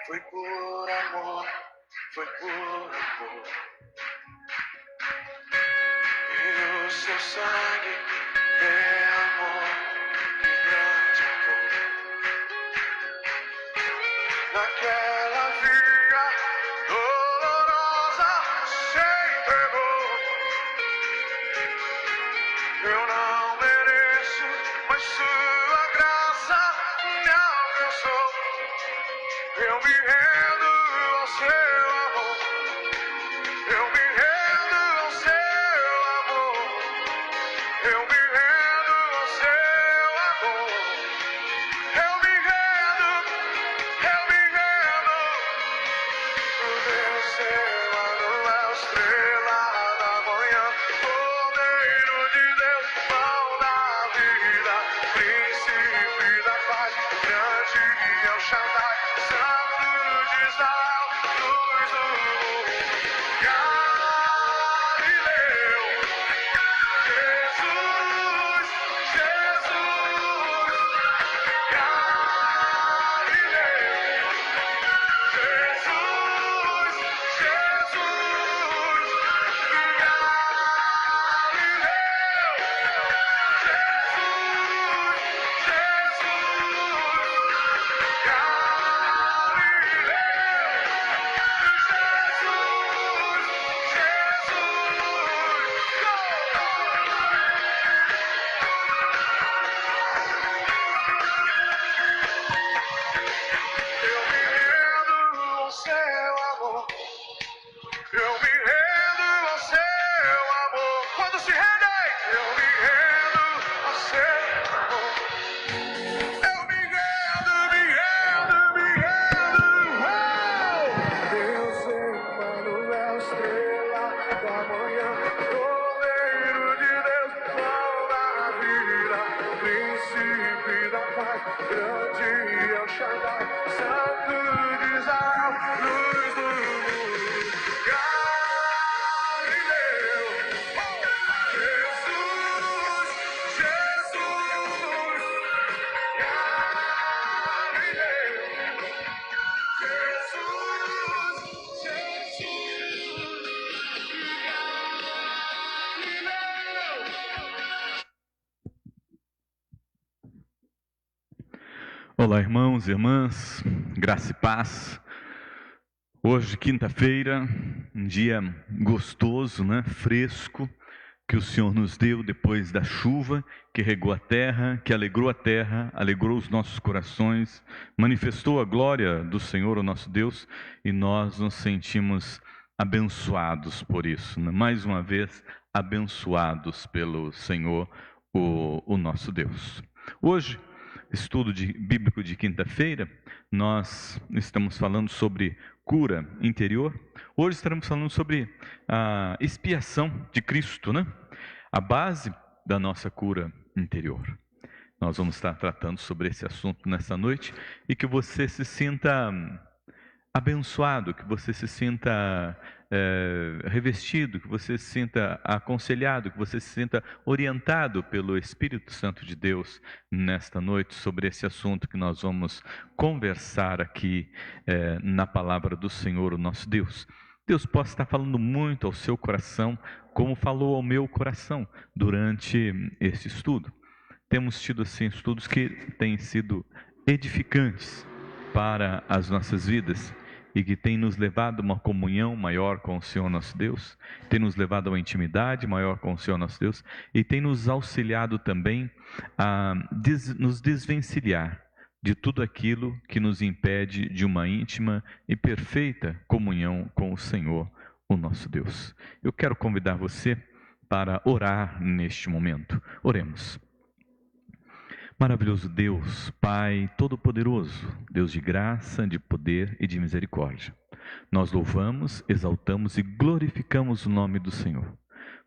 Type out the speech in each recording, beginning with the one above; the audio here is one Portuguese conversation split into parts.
Foi por amor, foi por amor. E o seu sangue derramou, que grande amor. Naquela via dolorosa se entregou. Eu não mereço, mas sua graça me alcançou. Eu me rendo ao seu amor. Eu me rendo ao seu amor. Eu me rendo ao seu amor. Eu me rendo, eu me rendo. O Deus Emanuel, estrela da manhã, Cordeiro de Deus, pão da vida, príncipe da paz, grande é o Shaddai, Santo de Israel, luz do mundo, Galileu, Jesus, Jesus, Galileu, Jesus, Jesus, eu me rendo ao seu amor. Eu me rendo ao seu amor. Quando se rendem, eu me rendo ao seu amor. Eu me rendo, me rendo, me rendo. Deus Emanuel, estrela da manhã, Cordeiro de Deus, pão da vida, príncipe da paz, grande é o Shaddai, Santo de Israel, luz do mundo, Galileu, Jesus, Jesus, Galileu, Jesus, Galileu. Olá, irmãos e irmãs, graça e paz. Hoje, quinta-feira, um dia gostoso, né? Fresco, que o Senhor nos deu depois da chuva, que regou a terra, alegrou os nossos corações, manifestou a glória do Senhor, o nosso Deus, e nós nos sentimos abençoados por isso, né? Mais uma vez, abençoados pelo Senhor, o nosso Deus. Hoje, estudo bíblico de quinta-feira, nós estamos falando sobre cura interior. Hoje estaremos falando sobre a expiação de Cristo, né? A base da nossa cura interior. Nós vamos estar tratando sobre esse assunto nessa noite e que você se sinta abençoado, que você se sinta revestido, que você se sinta aconselhado, que você se sinta orientado pelo Espírito Santo de Deus nesta noite sobre esse assunto que nós vamos conversar aqui na palavra do Senhor, o nosso Deus. Deus possa estar falando muito ao seu coração, como falou ao meu coração durante esse estudo. Temos tido assim estudos que têm sido edificantes para as nossas vidas e que tem nos levado a uma comunhão maior com o Senhor nosso Deus, tem nos levado a uma intimidade maior com o Senhor nosso Deus e tem nos auxiliado também a nos desvencilhar de tudo aquilo que nos impede de uma íntima e perfeita comunhão com o Senhor, o nosso Deus. Eu quero convidar você para orar neste momento. Oremos. Maravilhoso Deus, Pai Todo-Poderoso, Deus de graça, de poder e de misericórdia. Nós louvamos, exaltamos e glorificamos o nome do Senhor,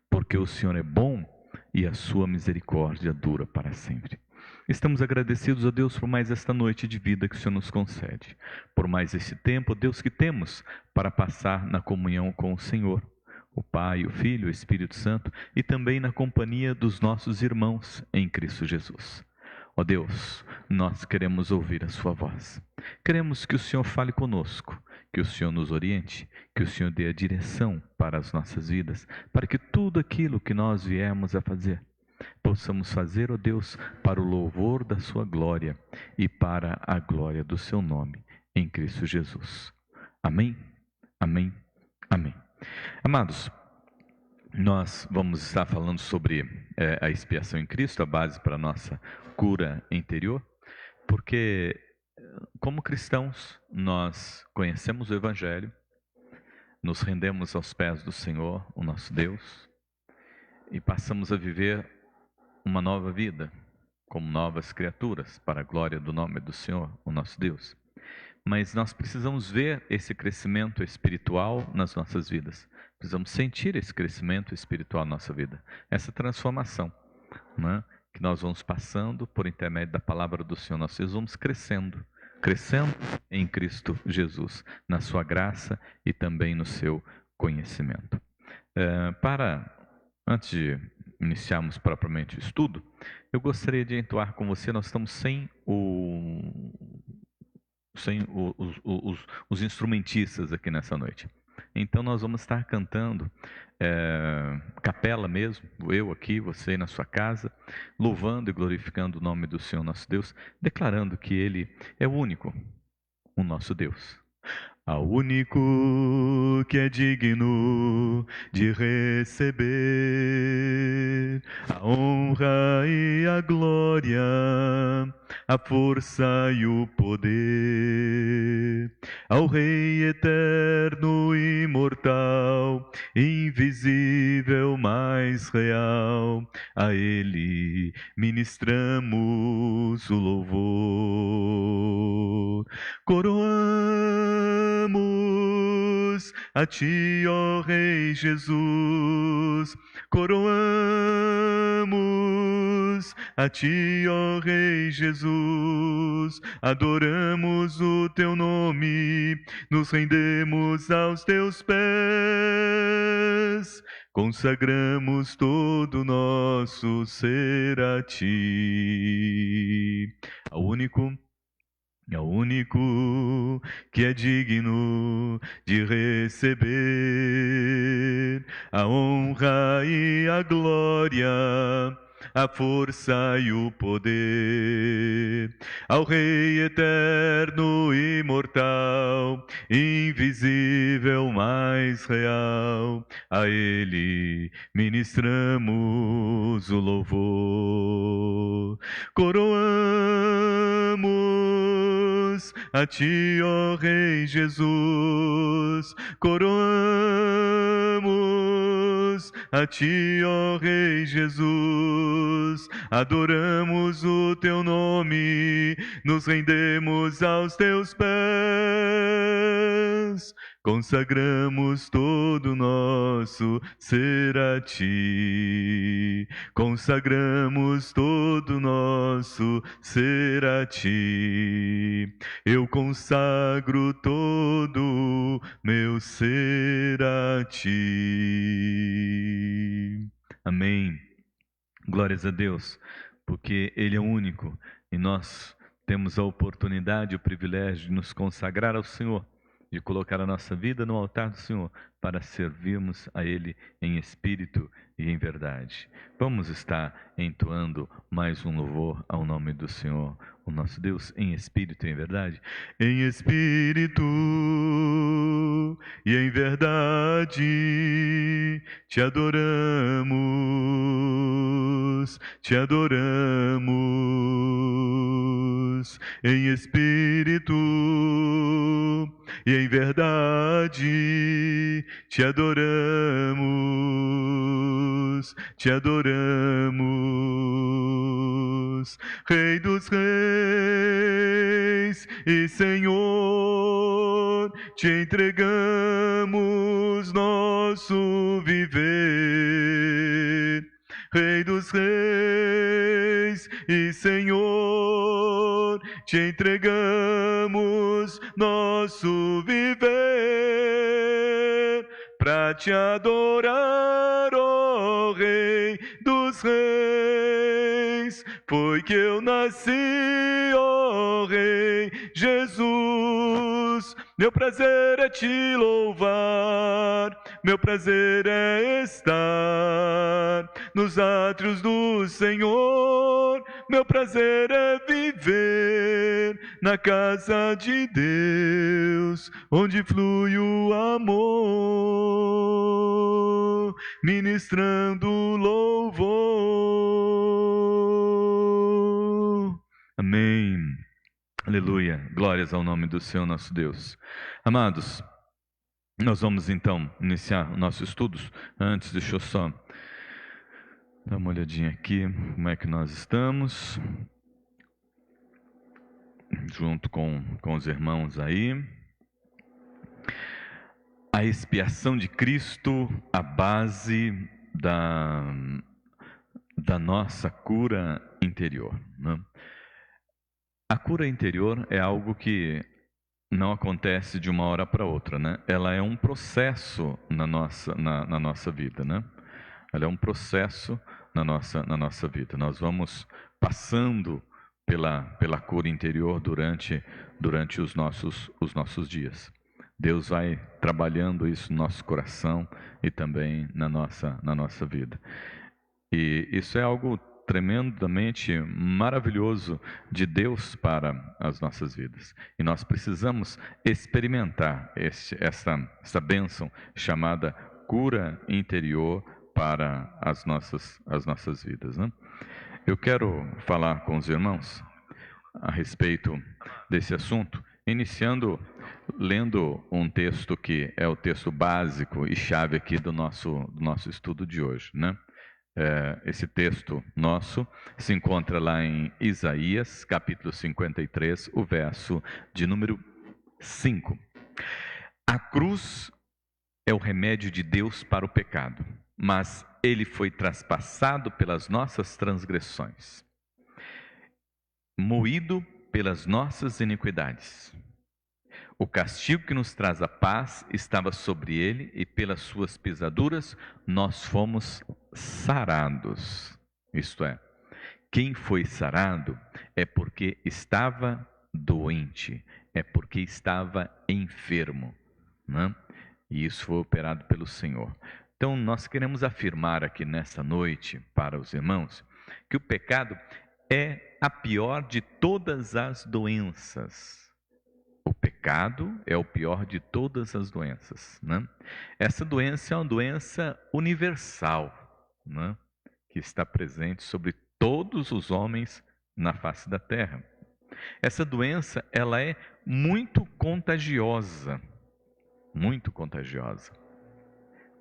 porque o Senhor é bom e a sua misericórdia dura para sempre. Estamos agradecidos a Deus por mais esta noite de vida que o Senhor nos concede, por mais esse tempo, Deus, que temos para passar na comunhão com o Senhor, o Pai, o Filho, o Espírito Santo, e também na companhia dos nossos irmãos em Cristo Jesus. Ó Deus, nós queremos ouvir a sua voz. Queremos que o Senhor fale conosco, que o Senhor nos oriente, que o Senhor dê a direção para as nossas vidas, para que tudo aquilo que nós viemos a fazer, possamos fazer, ó Deus, para o louvor da sua glória e para a glória do seu nome, em Cristo Jesus. Amém, amém, amém. Amados, nós vamos estar falando sobre a expiação em Cristo, a base para a nossa cura interior, porque como cristãos nós conhecemos o Evangelho, nos rendemos aos pés do Senhor, o nosso Deus, e passamos a viver uma nova vida, como novas criaturas, para a glória do nome do Senhor, o nosso Deus. Mas nós precisamos ver esse crescimento espiritual nas nossas vidas. Precisamos sentir esse crescimento espiritual na nossa vida, essa transformação, né? Que nós vamos passando por intermédio da palavra do Senhor. Nós vamos crescendo em Cristo Jesus, na sua graça e também no seu conhecimento. Antes de iniciarmos propriamente o estudo, eu gostaria de entoar com você. Nós estamos sem os instrumentistas aqui nessa noite. Então nós vamos estar cantando capela mesmo, eu aqui, você na sua casa, louvando e glorificando o nome do Senhor nosso Deus, declarando que Ele é o único, o nosso Deus. Ao único que é digno de receber a honra e a glória, a força e o poder, ao Rei eterno e imortal, invisível, mais real, a Ele ministramos o louvor. Coroamos a Ti, ó Rei Jesus, coroamos a Ti, ó Rei Jesus, adoramos o Teu nome, nos rendemos aos Teus pés, consagramos todo o nosso ser a Ti. Ao único que é digno de receber a honra e a glória, a força e o poder, ao Rei eterno e imortal, invisível, mais real, a Ele ministramos o louvor. Coroamos a Ti, ó Rei Jesus, coroamos a Ti, ó Rei Jesus, adoramos o Teu nome, nos rendemos aos Teus pés, consagramos todo o nosso ser a Ti, consagramos todo o nosso ser a Ti, eu consagro todo meu ser a Ti. Amém. Glórias a Deus, porque Ele é único e nós temos a oportunidade, o privilégio de nos consagrar ao Senhor, de colocar a nossa vida no altar do Senhor para servirmos a Ele em espírito e em verdade. Vamos estar entoando mais um louvor ao nome do Senhor, o nosso Deus, em espírito e em verdade. Em espírito e em verdade te adoramos, te adoramos. Em espírito e em verdade te adoramos, te adoramos. Rei dos reis e Senhor, te entregamos nosso viver. Rei dos reis e Senhor, te entregamos nosso viver, para te adorar, ó Rei dos reis, foi que eu nasci, ó Rei Jesus. Meu prazer é te louvar, meu prazer é estar nos átrios do Senhor, meu prazer é viver na casa de Deus, onde flui o amor, ministrando louvor. Amém. Aleluia. Glórias ao nome do Senhor nosso Deus. Amados, nós vamos então iniciar nossos estudos. Antes, deixa eu só dar uma olhadinha aqui, como é que nós estamos, junto com os irmãos aí. A expiação de Cristo, a base da nossa cura interior, né? A cura interior é algo que não acontece de uma hora para outra, né? Ela é um processo na nossa vida, né? Ela é um processo na nossa vida. Nós vamos passando pela cura interior durante os nossos dias. Deus vai trabalhando isso no nosso coração e também na nossa vida. E isso é algo tremendamente maravilhoso de Deus para as nossas vidas. E nós precisamos experimentar essa bênção chamada cura interior para as nossas vidas, né? Eu quero falar com os irmãos a respeito desse assunto, iniciando lendo um texto que é o texto básico e chave aqui do nosso estudo de hoje, né? Esse texto nosso se encontra lá em Isaías, capítulo 53, o verso de número 5. A cruz é o remédio de Deus para o pecado, mas ele foi traspassado pelas nossas transgressões, moído pelas nossas iniquidades. O castigo que nos traz a paz estava sobre ele, e pelas suas pisaduras nós fomos sarados. Isto é, quem foi sarado é porque estava doente, é porque estava enfermo, né? E isso foi operado pelo Senhor. Então nós queremos afirmar aqui nessa noite para os irmãos que o pecado é a pior de todas as doenças. O pecado é o pior de todas as doenças, né? Essa doença é uma doença universal, né? Que está presente sobre todos os homens na face da terra. Essa doença, ela é muito contagiosa, muito contagiosa.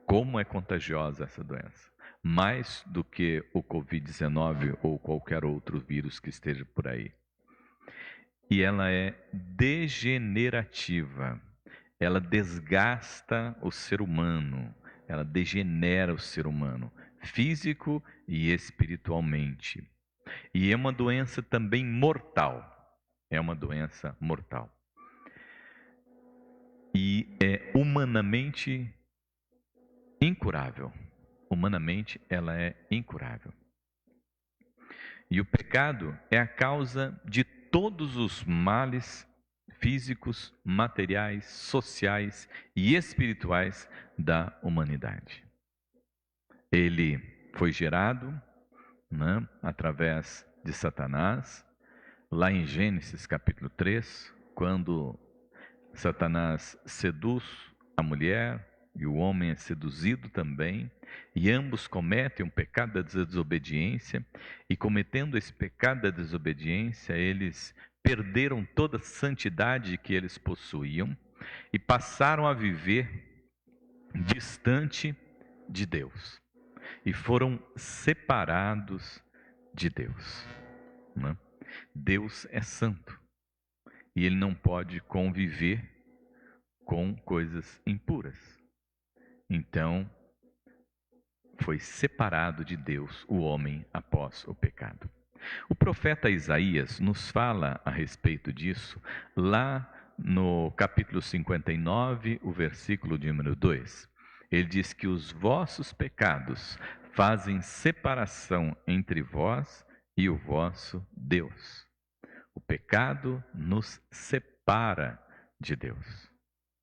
Como é contagiosa essa doença? Mais do que o Covid-19 ou qualquer outro vírus que esteja por aí. E ela é degenerativa, ela desgasta o ser humano, ela degenera o ser humano, físico e espiritualmente. E é uma doença também mortal, é uma doença mortal. E é humanamente incurável, humanamente ela é incurável. E o pecado é a causa de todos os males físicos, materiais, sociais e espirituais da humanidade. Ele foi gerado, né, através de Satanás, lá em Gênesis capítulo 3, quando Satanás seduz a mulher e o homem é seduzido também, e ambos cometem um pecado da desobediência, e cometendo esse pecado da desobediência, eles perderam toda a santidade que eles possuíam e passaram a viver distante de Deus, e foram separados de Deus, né? Deus é santo, e Ele não pode conviver com coisas impuras. Então, foi separado de Deus o homem após o pecado. O profeta Isaías nos fala a respeito disso lá no capítulo 59, o versículo de número 2. Ele diz que os vossos pecados fazem separação entre vós e o vosso Deus. O pecado nos separa de Deus.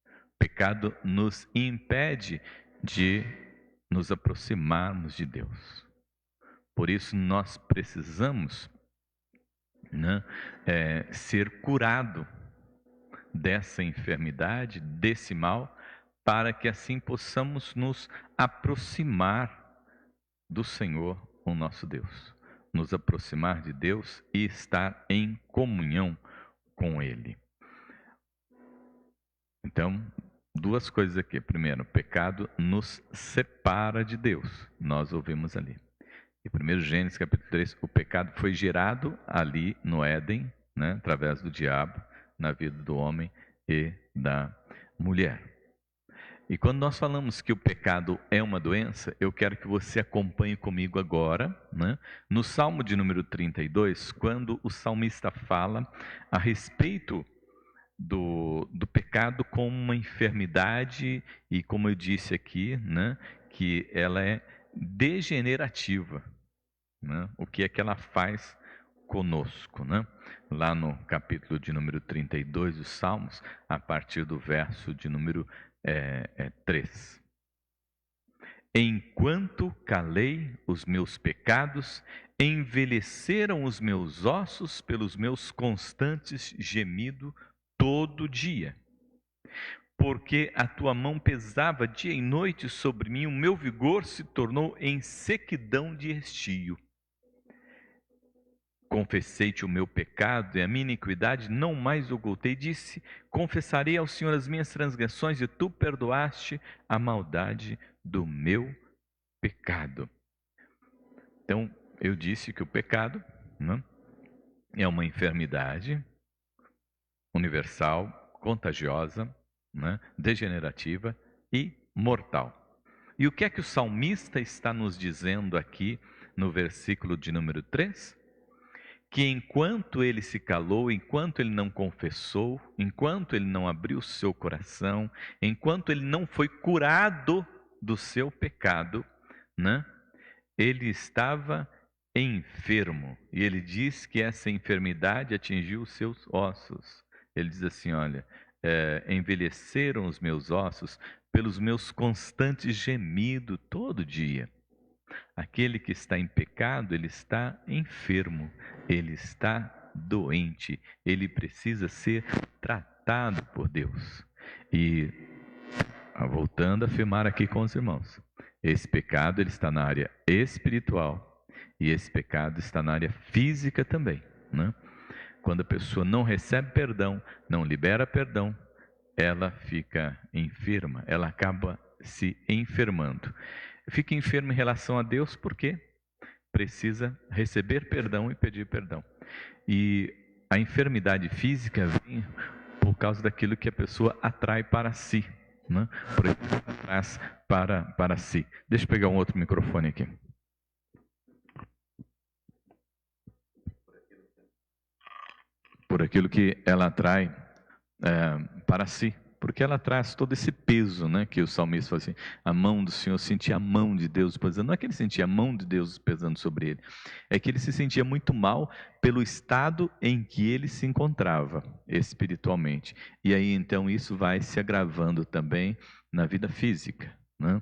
O pecado nos impede de nos aproximarmos de Deus. Por isso nós precisamos, né, ser curado dessa enfermidade, desse mal, para que assim possamos nos aproximar do Senhor, o nosso Deus. Nos aproximar de Deus e estar em comunhão com Ele. Então, duas coisas aqui. Primeiro, o pecado nos separa de Deus. Nós ouvimos ali. E 1 Gênesis capítulo 3, o pecado foi gerado ali no Éden, né, através do diabo, na vida do homem e da mulher. E quando nós falamos que o pecado é uma doença, eu quero que você acompanhe comigo agora, né, no Salmo de número 32, quando o salmista fala a respeito do pecado como uma enfermidade e, como eu disse aqui, né, que ela é degenerativa, né? O que é que ela faz conosco, né? Lá no capítulo de número 32 dos Salmos, a partir do verso de número 3. Enquanto calei os meus pecados, envelheceram os meus ossos pelos meus constantes gemidos todo dia. Porque a tua mão pesava dia e noite sobre mim, o meu vigor se tornou em sequidão de estio. Confessei-te o meu pecado e a minha iniquidade não mais ocultei. Disse, confessarei ao Senhor as minhas transgressões e tu perdoaste a maldade do meu pecado. Então, eu disse que o pecado, né, é uma enfermidade universal, contagiosa, né, degenerativa e mortal. E o que é que o salmista está nos dizendo aqui no versículo de número 3? Que enquanto ele se calou, enquanto ele não confessou, enquanto ele não abriu o seu coração, enquanto ele não foi curado do seu pecado, né, ele estava enfermo. E ele diz que essa enfermidade atingiu os seus ossos. Ele diz assim, olha, envelheceram os meus ossos pelos meus constantes gemidos todo dia. Aquele que está em pecado, ele está enfermo, ele está doente, ele precisa ser tratado por Deus. E voltando a afirmar aqui com os irmãos, esse pecado ele está na área espiritual e esse pecado está na área física também, né? Quando a pessoa não recebe perdão, não libera perdão, ela fica enferma, ela acaba se enfermando. Fica enfermo em relação a Deus porque precisa receber perdão e pedir perdão. E a enfermidade física vem por causa daquilo que a pessoa atrai para si, né? Por exemplo, traz para si. Deixa eu pegar um outro microfone aqui. Por aquilo que ela atrai para si. Porque ela traz todo esse peso, né? Que o salmista fala assim, a mão do Senhor, sentia a mão de Deus pesando. Não é que ele sentia a mão de Deus pesando sobre ele, é que ele se sentia muito mal pelo estado em que ele se encontrava espiritualmente. E aí então isso vai se agravando também na vida física, né?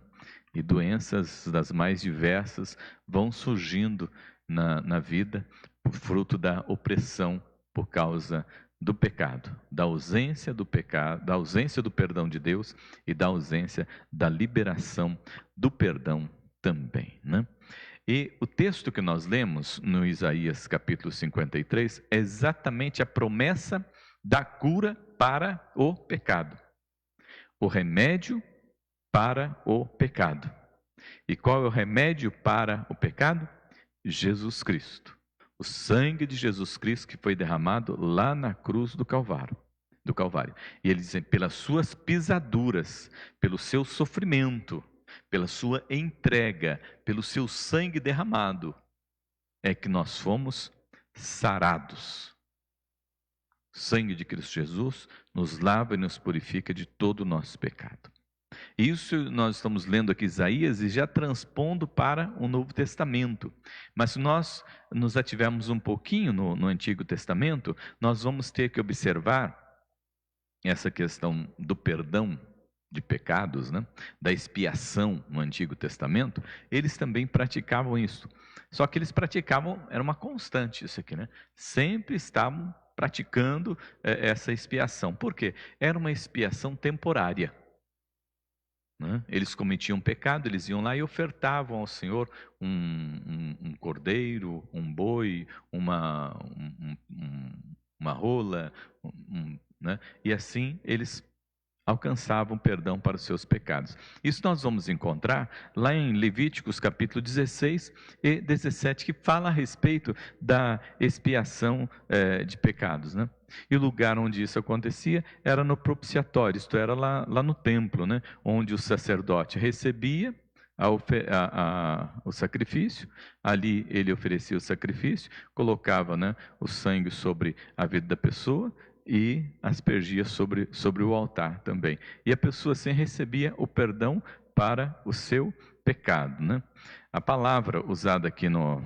E doenças das mais diversas vão surgindo na vida, fruto da opressão por causa do pecado, da ausência do pecado, da ausência do perdão de Deus e da ausência da liberação do perdão também, né? E o texto que nós lemos no Isaías capítulo 53 é exatamente a promessa da cura para o pecado. O remédio para o pecado. E qual é o remédio para o pecado? Jesus Cristo. O sangue de Jesus Cristo que foi derramado lá na cruz do Calvário. E ele diz, pelas suas pisaduras, pelo seu sofrimento, pela sua entrega, pelo seu sangue derramado, é que nós fomos sarados. O sangue de Cristo Jesus nos lava e nos purifica de todo o nosso pecado. Isso nós estamos lendo aqui Isaías e já transpondo para o Novo Testamento. Mas se nós nos ativermos um pouquinho no Antigo Testamento, nós vamos ter que observar essa questão do perdão de pecados, né? Da expiação no Antigo Testamento. Eles também praticavam isso. Só que eles praticavam, era uma constante isso aqui, né? Sempre estavam praticando essa expiação. Por quê? Era uma expiação temporária. Eles cometiam pecado, eles iam lá e ofertavam ao Senhor um cordeiro, um boi, uma rola, né? E assim eles alcançavam perdão para os seus pecados. Isso nós vamos encontrar lá em Levíticos capítulo 16 e 17, que fala a respeito da expiação de pecados, né? E o lugar onde isso acontecia era no propiciatório, isto era lá no templo, né? Onde o sacerdote recebia o sacrifício, ali ele oferecia o sacrifício, colocava, né, o sangue sobre a vida da pessoa e aspergia sobre o altar também. E a pessoa assim recebia o perdão para o seu pecado, né? A palavra usada aqui no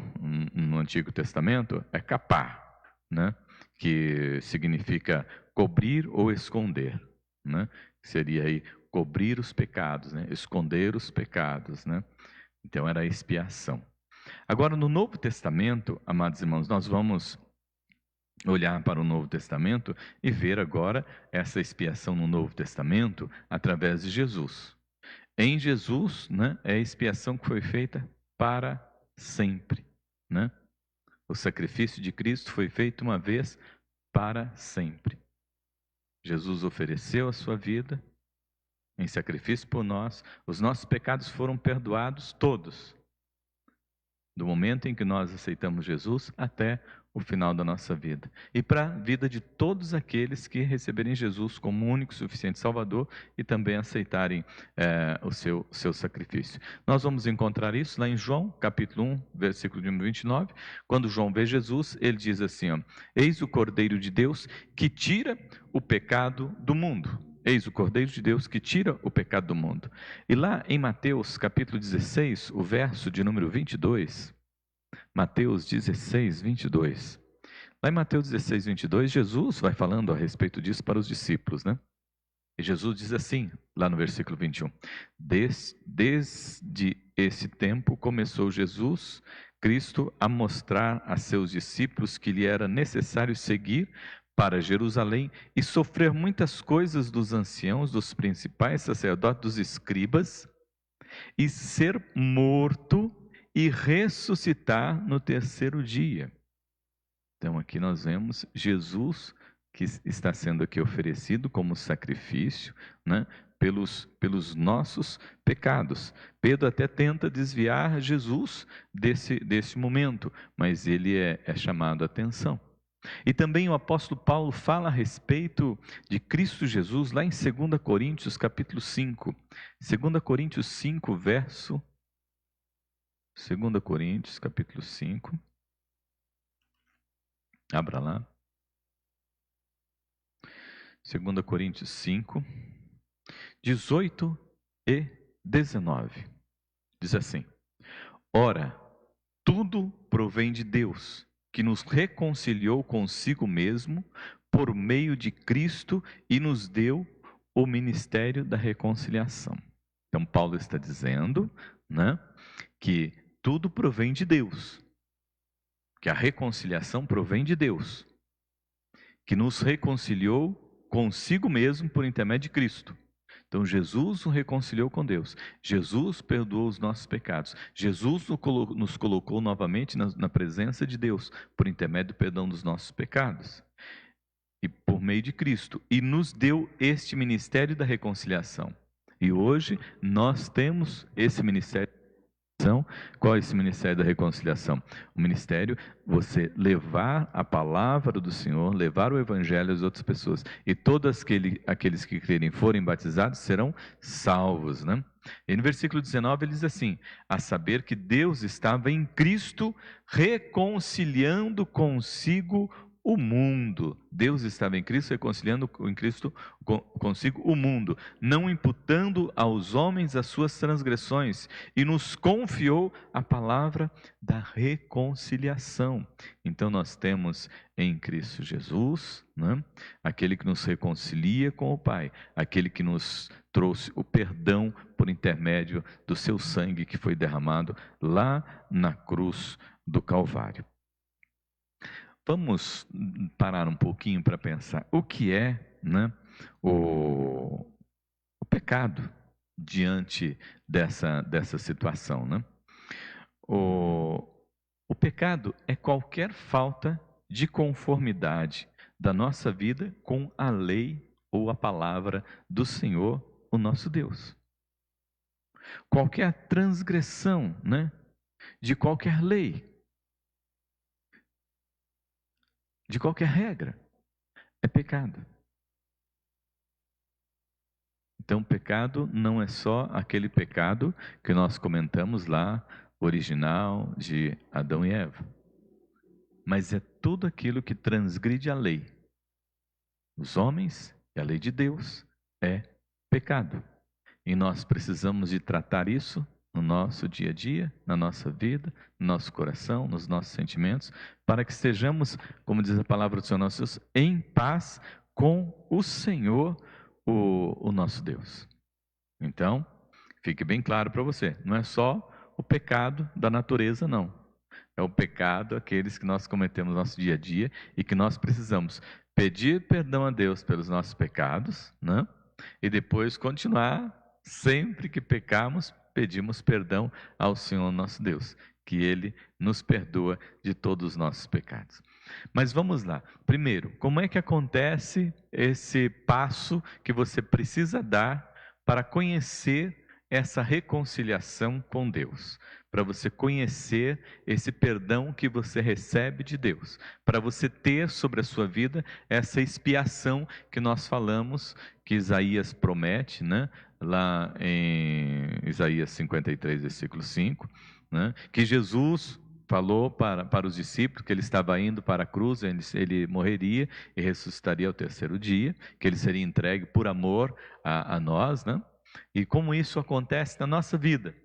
Antigo Testamento é capar, né? Que significa cobrir ou esconder, né? Seria aí cobrir os pecados, né? Esconder os pecados, né? Então era a expiação. Agora no Novo Testamento, amados irmãos, nós vamos olhar para o Novo Testamento e ver agora essa expiação no Novo Testamento através de Jesus. Em Jesus, né, é a expiação que foi feita para sempre, né? O sacrifício de Cristo foi feito uma vez para sempre. Jesus ofereceu a sua vida em sacrifício por nós, os nossos pecados foram perdoados todos, do momento em que nós aceitamos Jesus até o final da nossa vida. E para a vida de todos aqueles que receberem Jesus como único e suficiente Salvador e também aceitarem o seu sacrifício. Nós vamos encontrar isso lá em João, capítulo 1, versículo de 29. Quando João vê Jesus, ele diz assim, ó, eis o Cordeiro de Deus que tira o pecado do mundo. Eis o Cordeiro de Deus que tira o pecado do mundo. E lá em Mateus capítulo 16, o verso de número 22, Mateus 16, 22. Lá em Mateus 16, 22, Jesus vai falando a respeito disso para os discípulos, né? E Jesus diz assim, lá no versículo 21, desde esse tempo começou Jesus, Cristo, a mostrar a seus discípulos que lhe era necessário seguir para Jerusalém e sofrer muitas coisas dos anciãos, dos principais sacerdotes, dos escribas, e ser morto e ressuscitar no terceiro dia. Então aqui nós vemos Jesus que está sendo aqui oferecido como sacrifício, né, pelos nossos pecados. Pedro até tenta desviar Jesus desse momento, mas ele é chamado a atenção. E também o apóstolo Paulo fala a respeito de Cristo Jesus lá em 2 Coríntios capítulo 5. 2 Coríntios 5, verso 2 Coríntios, capítulo 5. Abra lá. 2 Coríntios 5, 18 e 19. Diz assim: ora, tudo provém de Deus, que nos reconciliou consigo mesmo por meio de Cristo e nos deu o ministério da reconciliação. Então Paulo está dizendo, né, que tudo provém de Deus, que a reconciliação provém de Deus, que nos reconciliou consigo mesmo por intermédio de Cristo. Então Jesus nos reconciliou com Deus, Jesus perdoou os nossos pecados, Jesus nos colocou novamente na presença de Deus por intermédio do perdão dos nossos pecados e por meio de Cristo, e nos deu este ministério da reconciliação. E hoje nós temos esse ministério. Qual é esse ministério da reconciliação? O ministério, você levar a palavra do Senhor, levar o evangelho às outras pessoas. E todos aqueles que crerem forem batizados serão salvos, né? E no versículo 19 ele diz assim: a saber que Deus estava em Cristo reconciliando consigo o mundo. Deus estava em Cristo, reconciliando em Cristo consigo o mundo, não imputando aos homens as suas transgressões, e nos confiou a palavra da reconciliação. Então nós temos em Cristo Jesus, né, aquele que nos reconcilia com o Pai, aquele que nos trouxe o perdão por intermédio do seu sangue que foi derramado lá na cruz do Calvário. Vamos parar um pouquinho para pensar o que é, né, o pecado diante dessa situação, né? O pecado é qualquer falta de conformidade da nossa vida com a lei ou a palavra do Senhor, o nosso Deus. Qualquer transgressão, né, de qualquer lei, de qualquer regra, é pecado. Então, pecado não é só aquele pecado que nós comentamos lá, original de Adão e Eva, mas é tudo aquilo que transgride a lei. Os homens e a lei de Deus é pecado. E nós precisamos de tratar isso no nosso dia a dia, na nossa vida, no nosso coração, nos nossos sentimentos, para que estejamos, como diz a palavra do Senhor nosso Deus, em paz com o Senhor, o nosso Deus. Então, fique bem claro para você, não é só o pecado da natureza, não. É o pecado, aqueles que nós cometemos no nosso dia a dia e que nós precisamos pedir perdão a Deus pelos nossos pecados, né? E depois continuar, sempre que pecarmos, pedimos perdão ao Senhor nosso Deus, que Ele nos perdoa de todos os nossos pecados. Mas vamos lá. Primeiro, como é que acontece esse passo que você precisa dar para conhecer essa reconciliação com Deus? Para você conhecer esse perdão que você recebe de Deus, para você ter sobre a sua vida essa expiação que nós falamos, que Isaías promete, né? Lá em Isaías 53, versículo 5, né? Que Jesus falou para os discípulos que ele estava indo para a cruz, ele morreria e ressuscitaria ao terceiro dia, que ele seria entregue por amor a nós, né? E como isso acontece na nossa vida,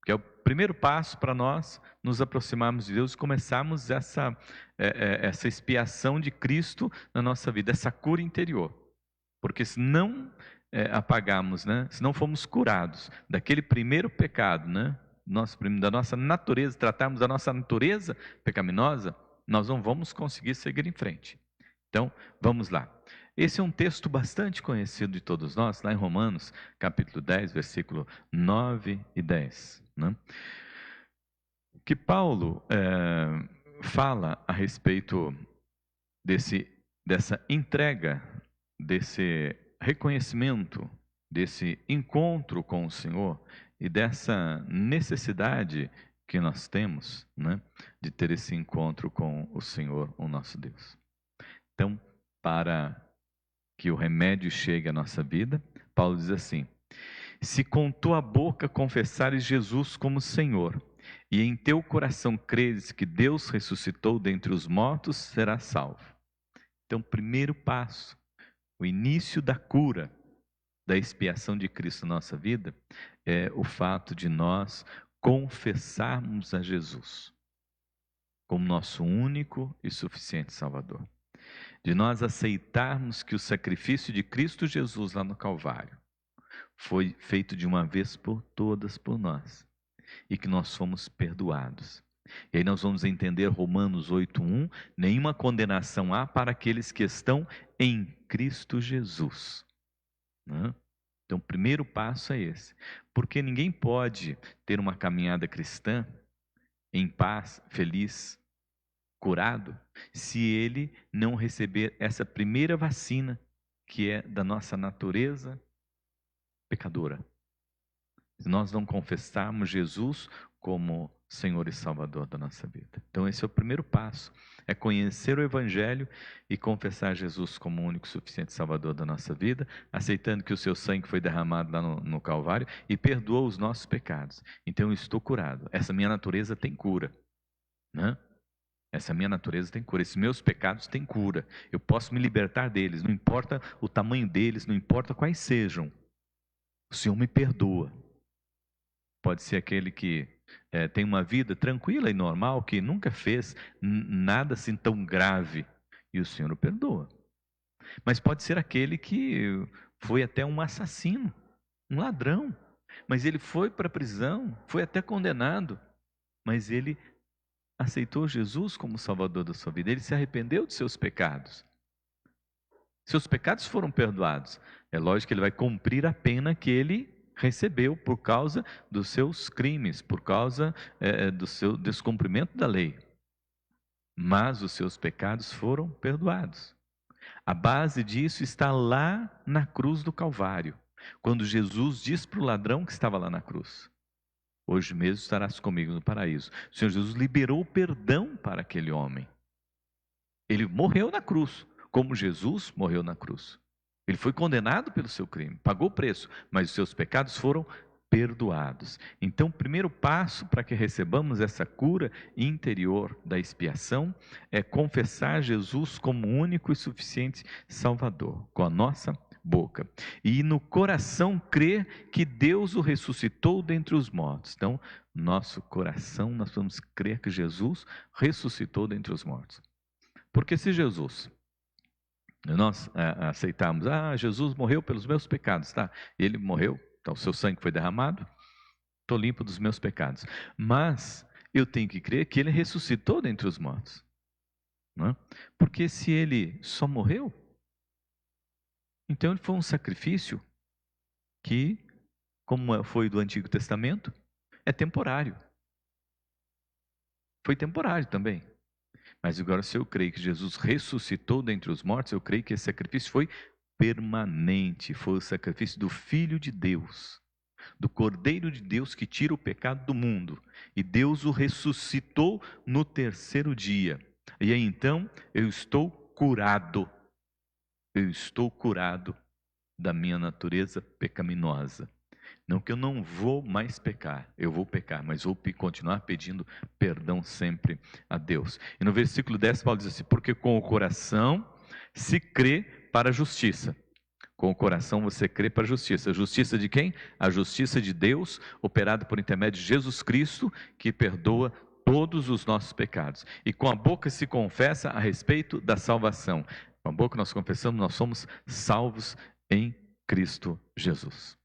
que é o primeiro passo para nós nos aproximarmos de Deus e começarmos essa expiação de Cristo na nossa vida, essa cura interior. Porque se não apagarmos, né, se não formos curados daquele primeiro pecado, né, da nossa natureza, tratarmos da nossa natureza pecaminosa, nós não vamos conseguir seguir em frente. Então, vamos lá. Esse é um texto bastante conhecido de todos nós, lá em Romanos, capítulo 10, versículo 9 e 10. Né? Que Paulo fala a respeito dessa entrega, desse reconhecimento, desse encontro com o Senhor e dessa necessidade que nós temos, né, de ter esse encontro com o Senhor, o nosso Deus. Então, para que o remédio chegue à nossa vida, Paulo diz assim: se com tua boca confessares Jesus como Senhor, e em teu coração creres que Deus ressuscitou dentre os mortos, serás salvo. Então, primeiro passo, o início da cura, da expiação de Cristo na nossa vida, é o fato de nós confessarmos a Jesus como nosso único e suficiente Salvador. De nós aceitarmos que o sacrifício de Cristo Jesus lá no Calvário foi feito de uma vez por todas por nós e que nós fomos perdoados. E aí nós vamos entender Romanos 8:1, nenhuma condenação há para aqueles que estão em Cristo Jesus. Né? Então, o primeiro passo é esse, porque ninguém pode ter uma caminhada cristã em paz, feliz, curado, se ele não receber essa primeira vacina, que é da nossa natureza pecadora. Se nós não confessarmos Jesus como Senhor e Salvador da nossa vida. Então esse é o primeiro passo, é conhecer o Evangelho e confessar Jesus como o único e suficiente Salvador da nossa vida, aceitando que o seu sangue foi derramado lá no Calvário e perdoou os nossos pecados. Então eu estou curado, essa minha natureza tem cura, né? Essa minha natureza tem cura, esses meus pecados têm cura. Eu posso me libertar deles, não importa o tamanho deles, não importa quais sejam. O Senhor me perdoa. Pode ser aquele que tem uma vida tranquila e normal, que nunca fez nada assim tão grave, e o Senhor o perdoa. Mas pode ser aquele que foi até um assassino, um ladrão, mas ele foi para a prisão, foi até condenado, mas ele aceitou Jesus como Salvador da sua vida, ele se arrependeu de seus pecados. Seus pecados foram perdoados. É lógico que ele vai cumprir a pena que ele recebeu por causa dos seus crimes, por causa do seu descumprimento da lei. Mas os seus pecados foram perdoados. A base disso está lá na cruz do Calvário, quando Jesus diz para o ladrão que estava lá na cruz: hoje mesmo estarás comigo no paraíso. O Senhor Jesus liberou perdão para aquele homem. Ele morreu na cruz, como Jesus morreu na cruz. Ele foi condenado pelo seu crime, pagou o preço, mas os seus pecados foram perdoados. Então, o primeiro passo para que recebamos essa cura interior da expiação é confessar Jesus como único e suficiente Salvador, com a nossa boca, e no coração crer que Deus o ressuscitou dentre os mortos. Então, nosso coração, nós vamos crer que Jesus ressuscitou dentre os mortos. Porque se Jesus, nós aceitarmos, Jesus morreu pelos meus pecados, tá? Ele morreu, então o seu sangue foi derramado, estou limpo dos meus pecados. Mas eu tenho que crer que ele ressuscitou dentre os mortos. Não é? Porque se ele só morreu, então ele foi um sacrifício que, como foi do Antigo Testamento, é temporário. Foi temporário também. Mas agora, se eu creio que Jesus ressuscitou dentre os mortos, eu creio que esse sacrifício foi permanente. Foi o sacrifício do Filho de Deus, do Cordeiro de Deus que tira o pecado do mundo. E Deus o ressuscitou no terceiro dia. E aí então eu estou curado. Eu estou curado da minha natureza pecaminosa. Não que eu não vou mais pecar, eu vou pecar, mas vou continuar pedindo perdão sempre a Deus. E no versículo 10 Paulo diz assim: porque com o coração se crê para a justiça. Com o coração você crê para a justiça. A justiça de quem? A justiça de Deus, operada por intermédio de Jesus Cristo, que perdoa todos os nossos pecados. E com a boca se confessa a respeito da salvação. Com a boca nós confessamos, nós somos salvos em Cristo Jesus.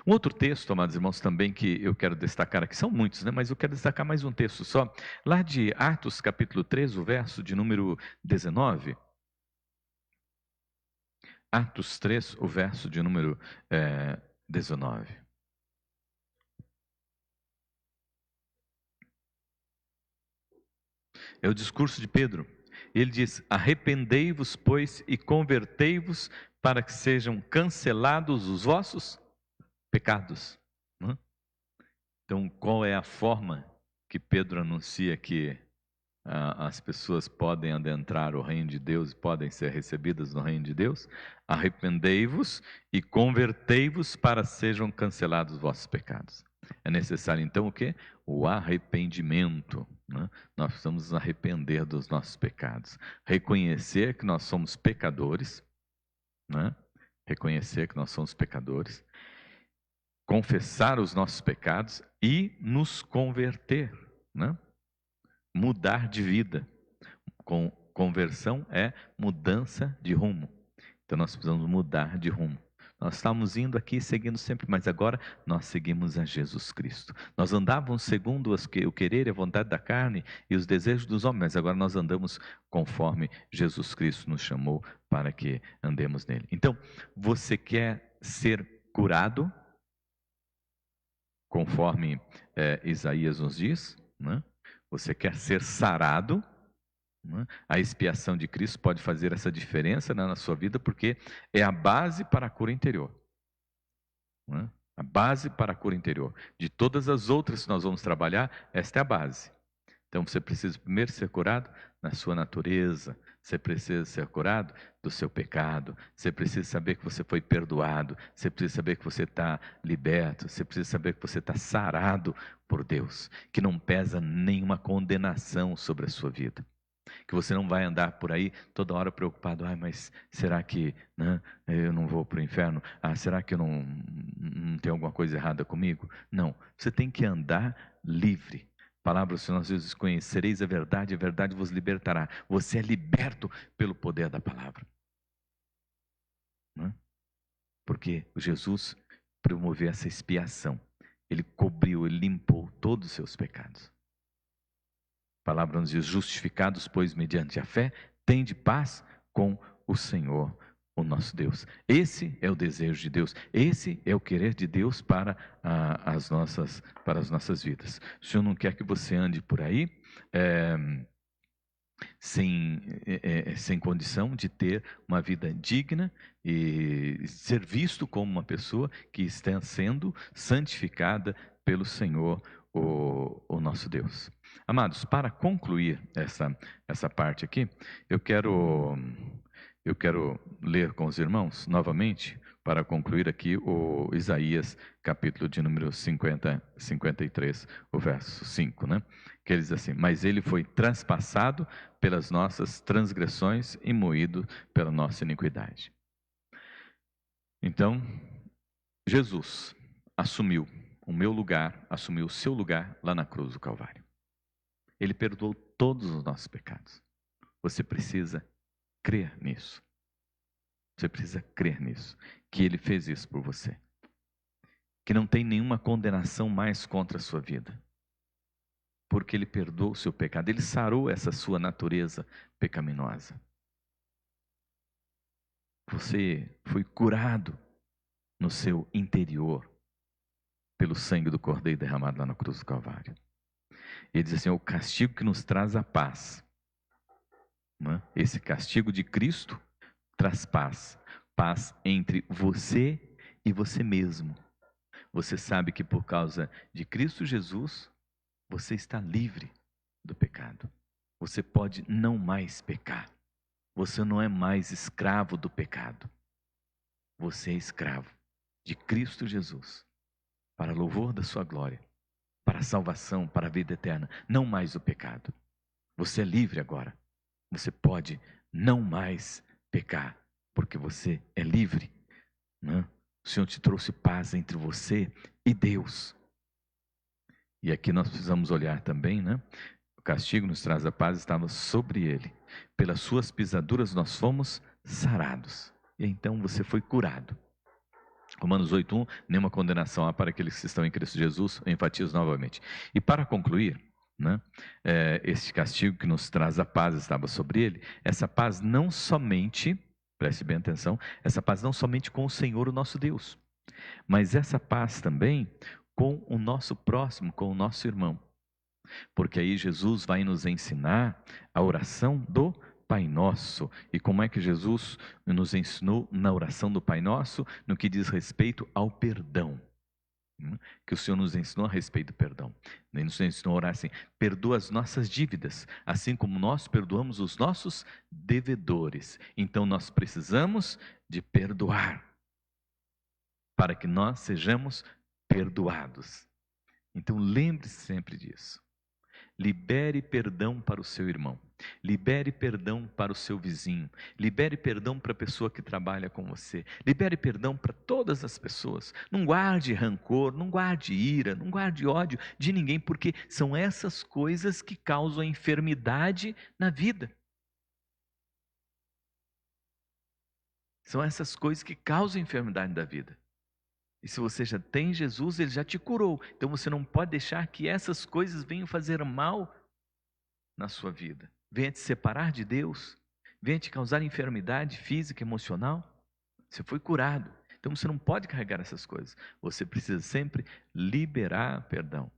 Um outro texto, amados irmãos, também que eu quero destacar aqui, são muitos, né? Mas eu quero destacar mais um texto só, lá de Atos capítulo 3, o verso de número 19. Atos 3, o verso de número 19. É o discurso de Pedro. Ele diz: arrependei-vos, pois, e convertei-vos para que sejam cancelados os vossos pecados. Então, qual é a forma que Pedro anuncia que as pessoas podem adentrar o reino de Deus e podem ser recebidas no reino de Deus? Arrependei-vos e convertei-vos para que sejam cancelados os vossos pecados. É necessário então o quê? O arrependimento. Né? Nós precisamos nos arrepender dos nossos pecados. Reconhecer que nós somos pecadores. Né? Reconhecer que nós somos pecadores. Confessar os nossos pecados e nos converter. Né? Mudar de vida. Conversão é mudança de rumo. Então nós precisamos mudar de rumo. Nós estávamos indo aqui seguindo sempre, mas agora nós seguimos a Jesus Cristo. Nós andávamos segundo o querer e a vontade da carne e os desejos dos homens, mas agora nós andamos conforme Jesus Cristo nos chamou para que andemos nele. Então, você quer ser curado, conforme Isaías nos diz, né? Você quer ser sarado. A expiação de Cristo pode fazer essa diferença na sua vida, porque é a base para a cura interior. A base para a cura interior. De todas as outras que nós vamos trabalhar, esta é a base. Então você precisa primeiro ser curado na sua natureza, você precisa ser curado do seu pecado, você precisa saber que você foi perdoado, você precisa saber que você está liberto, você precisa saber que você está sarado por Deus, que não pesa nenhuma condenação sobre a sua vida. Que você não vai andar por aí toda hora preocupado, mas será que, né, eu não vou para o inferno? Será que eu não tem alguma coisa errada comigo? Não, você tem que andar livre. A palavra do Senhor às vezes: conhecereis a verdade vos libertará. Você é liberto pelo poder da palavra. Né? Porque Jesus promoveu essa expiação. Ele cobriu, ele limpou todos os seus pecados. A palavra nos diz: justificados, pois, mediante a fé, tende paz com o Senhor, o nosso Deus. Esse é o desejo de Deus, esse é o querer de Deus para as nossas vidas. O Senhor não quer que você ande por aí sem condição de ter uma vida digna e ser visto como uma pessoa que está sendo santificada pelo Senhor, o nosso Deus. Amados, para concluir essa parte aqui, eu quero ler com os irmãos novamente, para concluir aqui o Isaías, capítulo de número 53, o verso 5, né? Que ele diz assim: mas ele foi transpassado pelas nossas transgressões e moído pela nossa iniquidade. Então, Jesus assumiu o meu lugar, assumiu o seu lugar lá na cruz do Calvário. Ele perdoou todos os nossos pecados. Você precisa crer nisso. Você precisa crer nisso, que Ele fez isso por você. Que não tem nenhuma condenação mais contra a sua vida. Porque Ele perdoou o seu pecado. Ele sarou essa sua natureza pecaminosa. Você foi curado no seu interior pelo sangue do Cordeiro derramado lá na cruz do Calvário. Ele diz assim: o castigo que nos traz a paz. Esse castigo de Cristo traz paz. Paz entre você e você mesmo. Você sabe que por causa de Cristo Jesus, você está livre do pecado. Você pode não mais pecar. Você não é mais escravo do pecado. Você é escravo de Cristo Jesus, para louvor da sua glória, para a salvação, para a vida eterna, não mais o pecado. Você é livre agora. Você pode não mais pecar, porque você é livre. Né? O Senhor te trouxe paz entre você e Deus. E aqui nós precisamos olhar também, né? O castigo nos traz a paz, estava sobre ele. Pelas suas pisaduras nós fomos sarados. E então você foi curado. Romanos 8:1, nenhuma condenação há para aqueles que estão em Cristo Jesus, eu enfatizo novamente. E para concluir, né, este castigo que nos traz a paz estava sobre ele, essa paz não somente, preste bem atenção, essa paz não somente com o Senhor, o nosso Deus, mas essa paz também com o nosso próximo, com o nosso irmão. Porque aí Jesus vai nos ensinar a oração do Pai Nosso. E como é que Jesus nos ensinou na oração do Pai Nosso, no que diz respeito ao perdão? Que o Senhor nos ensinou a respeito do perdão. Ele nos ensinou a orar assim: perdoa as nossas dívidas, assim como nós perdoamos os nossos devedores. Então nós precisamos de perdoar, para que nós sejamos perdoados. Então lembre-se sempre disso. Libere perdão para o seu irmão. Libere perdão para o seu vizinho. Libere perdão para a pessoa que trabalha com você. Libere perdão para todas as pessoas. Não guarde rancor, não guarde ira, não guarde ódio de ninguém, porque são essas coisas que causam a enfermidade na vida. São essas coisas que causam a enfermidade da vida. E se você já tem Jesus, Ele já te curou. Então você não pode deixar que essas coisas venham fazer mal na sua vida. Venha te separar de Deus. Venha te causar enfermidade física, emocional. Você foi curado. Então você não pode carregar essas coisas. Você precisa sempre liberar perdão.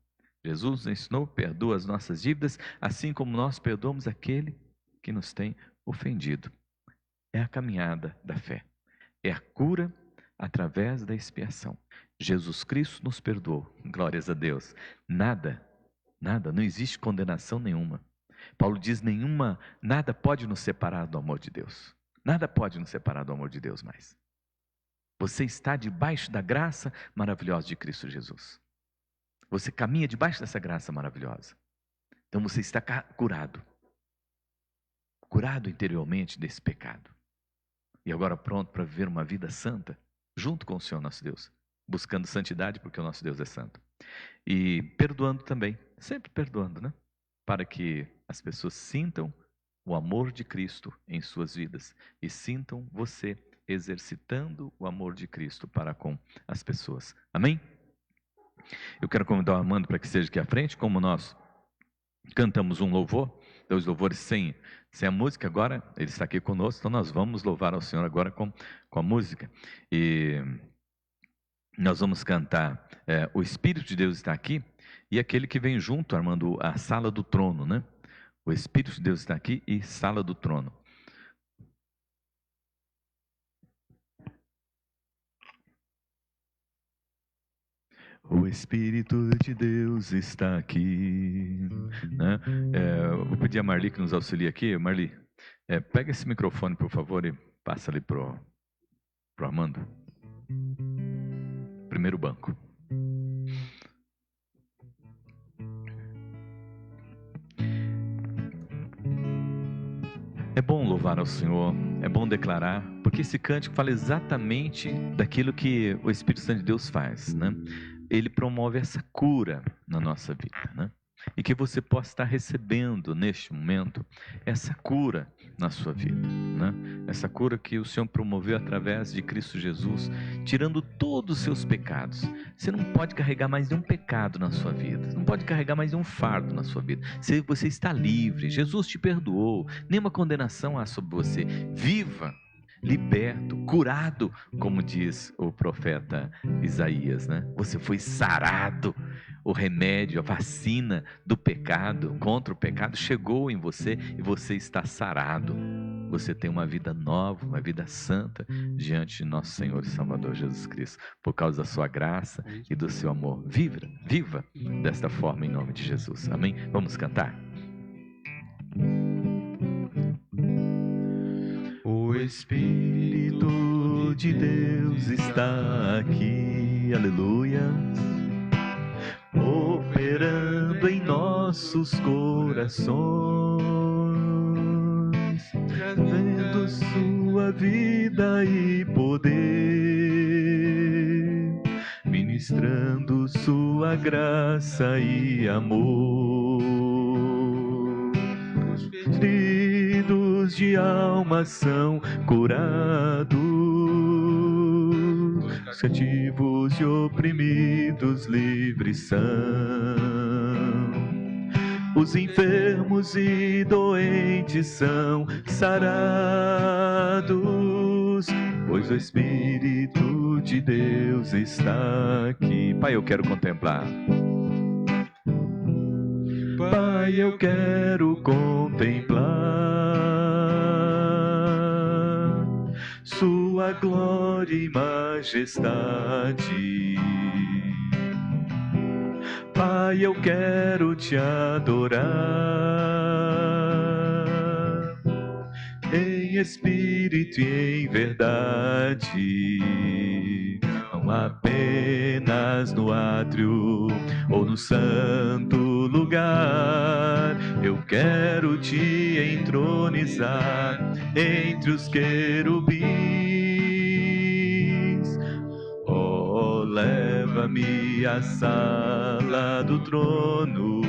Jesus nos ensinou: perdoa as nossas dívidas, assim como nós perdoamos aquele que nos tem ofendido. É a caminhada da fé. É a cura através da expiação. Jesus Cristo nos perdoou. Glórias a Deus. Nada, não existe condenação nenhuma. Paulo diz: nada pode nos separar do amor de Deus. Nada pode nos separar do amor de Deus mais. Você está debaixo da graça maravilhosa de Cristo Jesus. Você caminha debaixo dessa graça maravilhosa. Então você está curado. curado interiormente desse pecado. E agora pronto para viver uma vida santa, junto com o Senhor nosso Deus. Buscando santidade, porque o nosso Deus é santo. E perdoando também, sempre perdoando, né? Para que as pessoas sintam o amor de Cristo em suas vidas e sintam você exercitando o amor de Cristo para com as pessoas. Amém? Eu quero convidar o Armando para que esteja aqui à frente, como nós cantamos um louvor, 2 louvores sem a música, agora ele está aqui conosco, então nós vamos louvar ao Senhor agora com a música. E nós vamos cantar O Espírito de Deus está aqui, e aquele que vem junto, Armando, a sala do trono, né? O Espírito de Deus está aqui e sala do trono. O Espírito de Deus está aqui, né? Vou pedir a Marli que nos auxilie aqui. Marli, pega esse microfone, por favor, e passa ali pro Armando. Primeiro banco. É bom louvar ao Senhor, é bom declarar, porque esse cântico fala exatamente daquilo que o Espírito Santo de Deus faz, né? Ele promove essa cura na nossa vida, né? E que você possa estar recebendo neste momento essa cura na sua vida, né? Essa cura que o Senhor promoveu através de Cristo Jesus, tirando todos os seus pecados. Você não pode carregar mais nenhum pecado na sua vida, não pode carregar mais nenhum fardo na sua vida. Você está livre, Jesus te perdoou, nenhuma condenação há sobre você. Viva liberto, curado, como diz o profeta Isaías, né? Você foi sarado. O remédio, a vacina do pecado, contra o pecado, chegou em você e você está sarado. Você tem uma vida nova, uma vida santa diante de nosso Senhor e Salvador Jesus Cristo, por causa da sua graça e do seu amor. Viva desta forma em nome de Jesus. Amém? Vamos cantar? O Espírito de Deus está aqui, aleluia, operando em nossos corações, trazendo sua vida e poder, ministrando sua graça e amor. Os feridos de alma são curados, os cativos e oprimidos livres são, os enfermos e doentes são sarados, pois o Espírito de Deus está aqui. Pai, eu quero contemplar. Pai, eu quero contemplar sua glória e majestade. Pai, eu quero te adorar em espírito e em verdade, não apenas no átrio ou no santo lugar. Eu quero te entronizar entre os querubins. Oh, leva-me à sala do trono,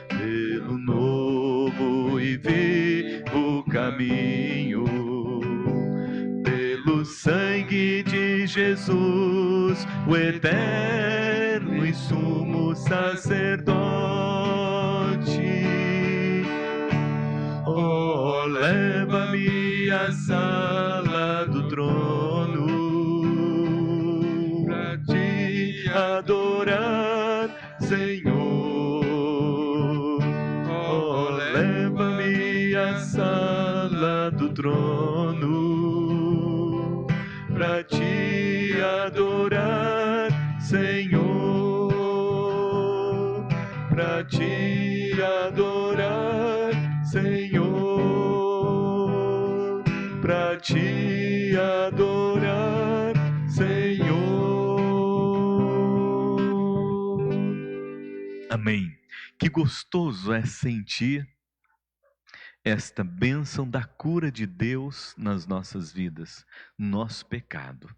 pelo novo e vivo caminho, pelo sangue de Jesus, o eterno e sumo sacerdote. Oh, leva-me à sala do trono, pra te adorar, Senhor. Oh, leva-me à sala do trono, pra te adorar, Senhor, pra te adorar, Senhor, pra te adorar, Senhor. Amém. Que gostoso é sentir esta bênção da cura de Deus nas nossas vidas, nosso pecado,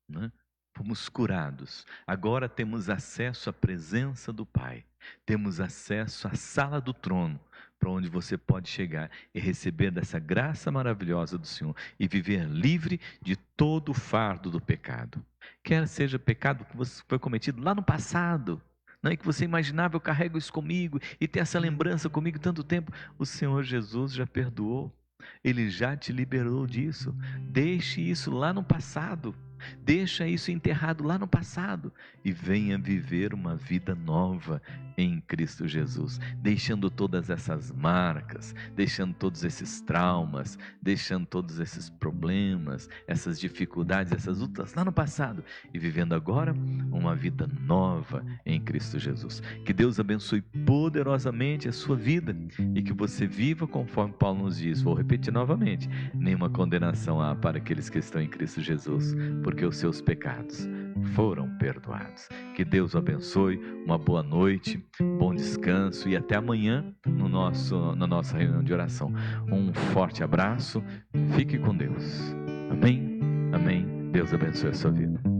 né? Fomos curados, agora temos acesso à presença do Pai, temos acesso à sala do trono, para onde você pode chegar e receber dessa graça maravilhosa do Senhor e viver livre de todo o fardo do pecado. Quer seja pecado que foi cometido lá no passado, né, que você imaginava, eu carrego isso comigo e tem essa lembrança comigo tanto tempo, o Senhor Jesus já perdoou, Ele já te liberou disso. Deixe isso lá no passado, deixa isso enterrado lá no passado e venha viver uma vida nova em Cristo Jesus, deixando todas essas marcas, deixando todos esses traumas, deixando todos esses problemas, essas dificuldades, essas lutas lá no passado e vivendo agora uma vida nova em Cristo Jesus. Que Deus abençoe poderosamente a sua vida e que você viva conforme Paulo nos diz. Vou repetir novamente: nenhuma condenação há para aqueles que estão em Cristo Jesus, porque os seus pecados foram perdoados. Que Deus o abençoe, uma boa noite, bom descanso e até amanhã na nossa reunião de oração. Um forte abraço, fique com Deus. Amém, amém. Deus abençoe a sua vida.